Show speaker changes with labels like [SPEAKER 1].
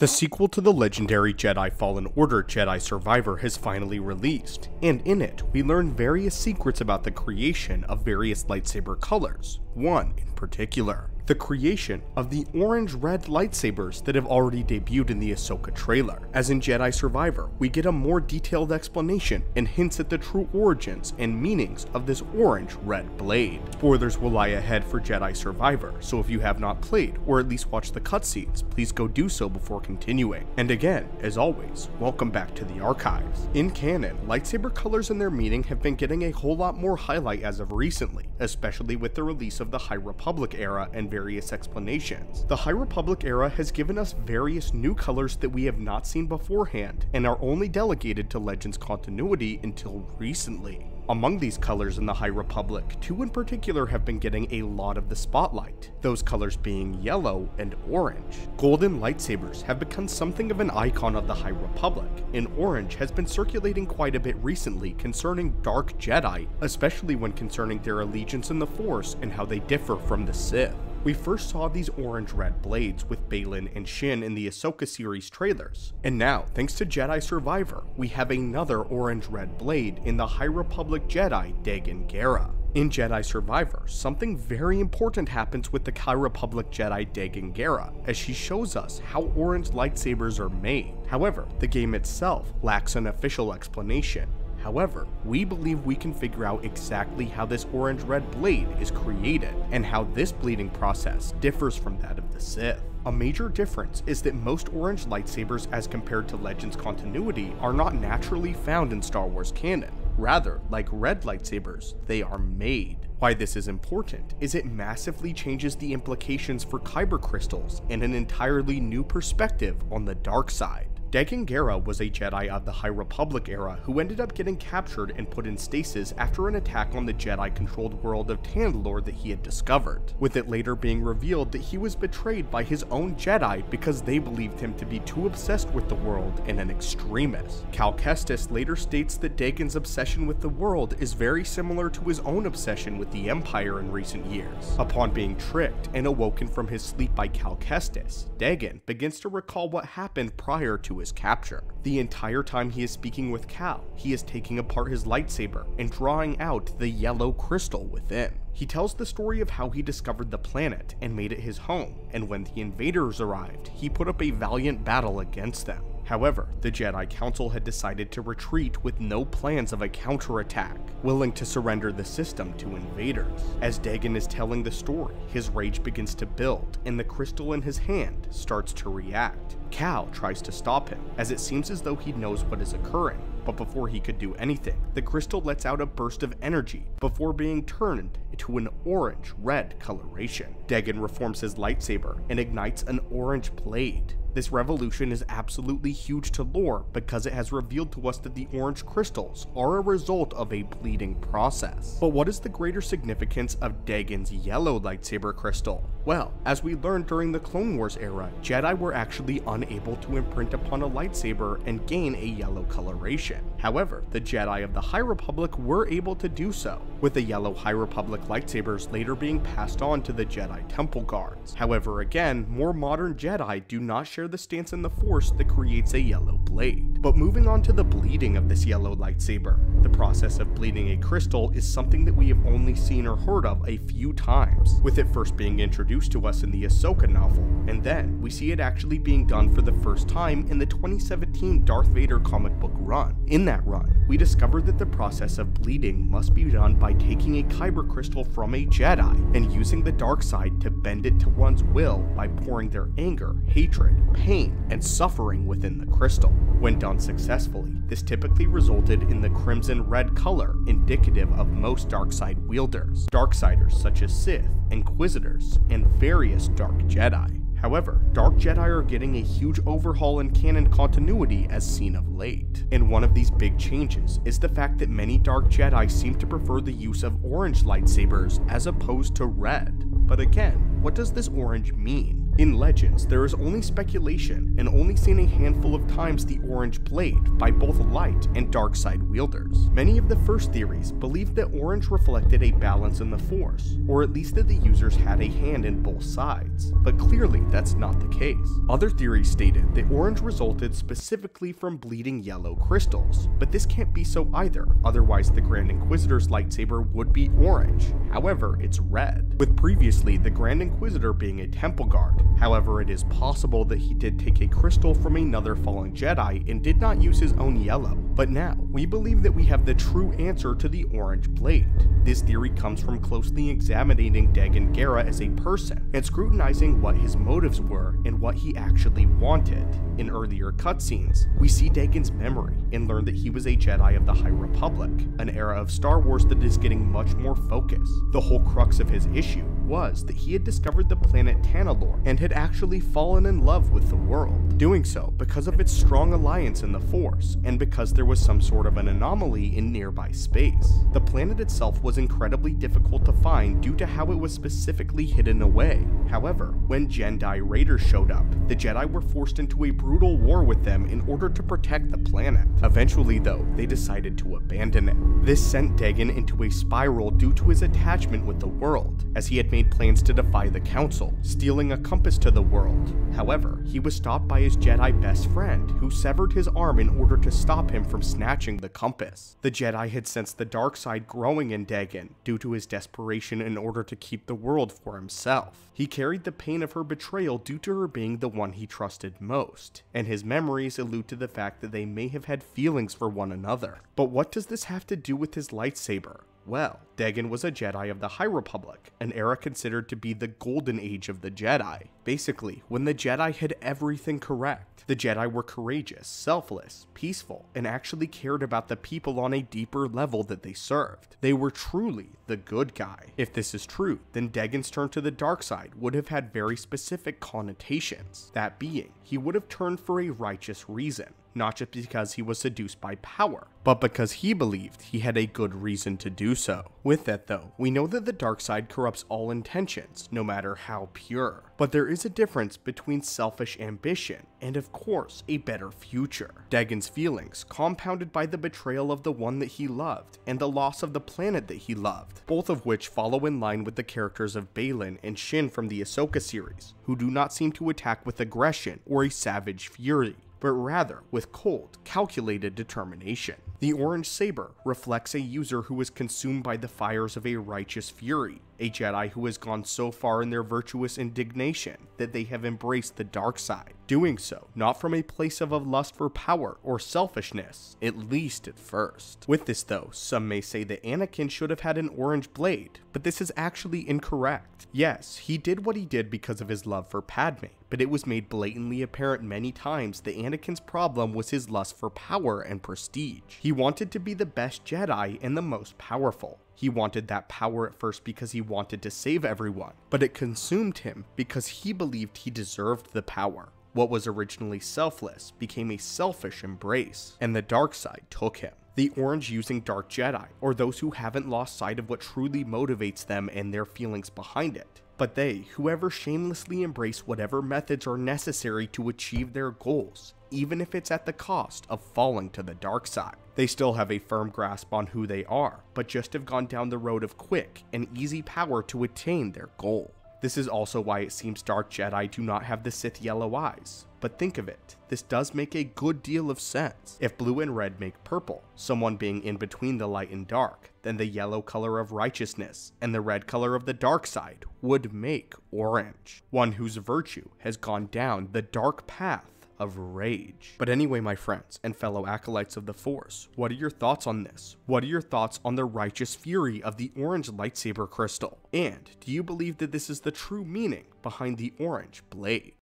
[SPEAKER 1] The sequel to the legendary Jedi Fallen Order Jedi Survivor has finally released, and in it, we learn various secrets about the creation of various lightsaber colors, one in particular. The creation of the orange-red lightsabers that have already debuted in the Ahsoka trailer. As in Jedi Survivor, we get a more detailed explanation and hints at the true origins and meanings of this orange-red blade. Spoilers will lie ahead for Jedi Survivor, so if you have not played or at least watched the cutscenes, please go do so before continuing. And again, as always, welcome back to the archives. In canon, lightsaber colors and their meaning have been getting a whole lot more highlight as of recently, especially with the release of the High Republic era and various explanations. The High Republic era has given us various new colors that we have not seen beforehand and are only delegated to Legends continuity until recently. Among these colors in the High Republic, two in particular have been getting a lot of the spotlight, those colors being yellow and orange. Golden lightsabers have become something of an icon of the High Republic, and orange has been circulating quite a bit recently concerning Dark Jedi, especially when concerning their allegiance in the Force and how they differ from the Sith. We first saw these orange-red blades with Baylan and Shin in the Ahsoka series trailers, and now, thanks to Jedi Survivor, we have another orange-red blade in the High Republic Jedi Dagan Gera. In Jedi Survivor, something very important happens with the High Republic Jedi Dagan Gera, as she shows us how orange lightsabers are made. However, the game itself lacks an official explanation. However, we believe we can figure out exactly how this orange-red blade is created, and how this bleeding process differs from that of the Sith. A major difference is that most orange lightsabers as compared to Legends continuity are not naturally found in Star Wars canon. Rather, like red lightsabers, they are made. Why this is important is it massively changes the implications for kyber crystals and an entirely new perspective on the dark side. Dagan Gera was a Jedi of the High Republic era who ended up getting captured and put in stasis after an attack on the Jedi-controlled world of Tandalore that he had discovered, with it later being revealed that he was betrayed by his own Jedi because they believed him to be too obsessed with the world and an extremist. Cal Kestis later states that Dagan's obsession with the world is very similar to his own obsession with the Empire in recent years. Upon being tricked and awoken from his sleep by Cal Kestis, Dagan begins to recall what happened prior to his capture. The entire time he is speaking with Cal, he is taking apart his lightsaber and drawing out the yellow crystal within. He tells the story of how he discovered the planet and made it his home, and when the invaders arrived, he put up a valiant battle against them. However, the Jedi Council had decided to retreat with no plans of a counterattack, willing to surrender the system to invaders. As Dagan is telling the story, his rage begins to build, and the crystal in his hand starts to react. Cal tries to stop him, as it seems as though he knows what is occurring, but before he could do anything, the crystal lets out a burst of energy before being turned into an orange-red coloration. Dagan reforms his lightsaber and ignites an orange blade. This revolution is absolutely huge to lore because it has revealed to us that the orange crystals are a result of a bleeding process. But what is the greater significance of Dagan's yellow lightsaber crystal? Well, as we learned during the Clone Wars era, Jedi were actually unable to imprint upon a lightsaber and gain a yellow coloration. However, the Jedi of the High Republic were able to do so, with the yellow High Republic lightsabers later being passed on to the Jedi Temple Guards. However, again, more modern Jedi do not share the stance in the Force that creates a yellow blade. But moving on to the bleeding of this yellow lightsaber, the process of bleeding a crystal is something that we have only seen or heard of a few times, with it first being introduced to us in the Ahsoka novel, and then we see it actually being done for the first time in the 2017 Darth Vader comic book run. In that run, we discover that the process of bleeding must be done by taking a kyber crystal from a Jedi and using the dark side to bend it to one's will by pouring their anger, hatred, pain, and suffering within the crystal. When done successfully, this typically resulted in the crimson-red color indicative of most darkside wielders, darksiders such as Sith, Inquisitors, and various Dark Jedi. However, Dark Jedi are getting a huge overhaul in canon continuity as seen of late. And one of these big changes is the fact that many Dark Jedi seem to prefer the use of orange lightsabers as opposed to red. But again, what does this orange mean? In Legends, there is only speculation and only seen a handful of times the orange blade by both light and dark side wielders. Many of the first theories believed that orange reflected a balance in the Force, or at least that the users had a hand in both sides, but clearly that's not the case. Other theories stated that orange resulted specifically from bleeding yellow crystals, but this can't be so either, otherwise the Grand Inquisitor's lightsaber would be orange. However, it's red, with previously the Grand Inquisitor being a temple guard. However, it is possible that he did take a crystal from another fallen Jedi and did not use his own yellow. But now, we believe that we have the true answer to the orange blade. This theory comes from closely examining Dagan Gera as a person and scrutinizing what his motives were and what he actually wanted. In earlier cutscenes, we see Dagan's memory and learn that he was a Jedi of the High Republic, an era of Star Wars that is getting much more focus. The whole crux of his issue was that he had discovered the planet Tanalorr and had actually fallen in love with the world, doing so because of its strong alliance in the Force and because there was some sort of an anomaly in nearby space. The planet itself was incredibly difficult to find due to how it was specifically hidden away. However, when Jedi raiders showed up, the Jedi were forced into a brutal war with them in order to protect the planet. Eventually though, they decided to abandon it. This sent Dagan into a spiral due to his attachment with the world, as he had made plans to defy the Council, stealing a compass to the world. However, he was stopped by his Jedi best friend, who severed his arm in order to stop him from snatching the compass. The Jedi had sensed the dark side growing in Dagan due to his desperation in order to keep the world for himself. He carried the pain of her betrayal due to her being the one he trusted most, and his memories allude to the fact that they may have had feelings for one another. But what does this have to do with his lightsaber? Well, Dagan was a Jedi of the High Republic, an era considered to be the golden age of the Jedi. Basically, when the Jedi had everything correct. The Jedi were courageous, selfless, peaceful, and actually cared about the people on a deeper level that they served. They were truly the good guy. If this is true, then Dagan's turn to the dark side would have had very specific connotations. That being, he would have turned for a righteous reason. Not just because he was seduced by power, but because he believed he had a good reason to do so. With that though, we know that the dark side corrupts all intentions, no matter how pure. But there is a difference between selfish ambition and of course a better future. Dagan's feelings, compounded by the betrayal of the one that he loved and the loss of the planet that he loved, both of which follow in line with the characters of Baylan and Shin from the Ahsoka series, who do not seem to attack with aggression or a savage fury, but rather with cold, calculated determination. The orange saber reflects a user who is consumed by the fires of a righteous fury, a Jedi who has gone so far in their virtuous indignation that they have embraced the dark side, doing so not from a place of a lust for power or selfishness, at least at first. With this though, some may say that Anakin should have had an orange blade, but this is actually incorrect. Yes, he did what he did because of his love for Padme, but it was made blatantly apparent many times that Anakin's problem was his lust for power and prestige. He wanted to be the best Jedi and the most powerful. He wanted that power at first because he wanted to save everyone, but it consumed him because he believed he deserved the power. What was originally selfless became a selfish embrace, and the dark side took him. The orange using dark Jedi, or those who haven't lost sight of what truly motivates them and their feelings behind it. But they, whoever shamelessly embrace whatever methods are necessary to achieve their goals, even if it's at the cost of falling to the dark side. They still have a firm grasp on who they are, but just have gone down the road of quick and easy power to attain their goal. This is also why it seems dark Jedi do not have the Sith yellow eyes. But think of it, this does make a good deal of sense. If blue and red make purple, someone being in between the light and dark, then the yellow color of righteousness and the red color of the dark side would make orange, one whose virtue has gone down the dark path of rage. But anyway, my friends and fellow acolytes of the Force, what are your thoughts on this? What are your thoughts on the righteous fury of the orange lightsaber crystal? And do you believe that this is the true meaning behind the orange blade?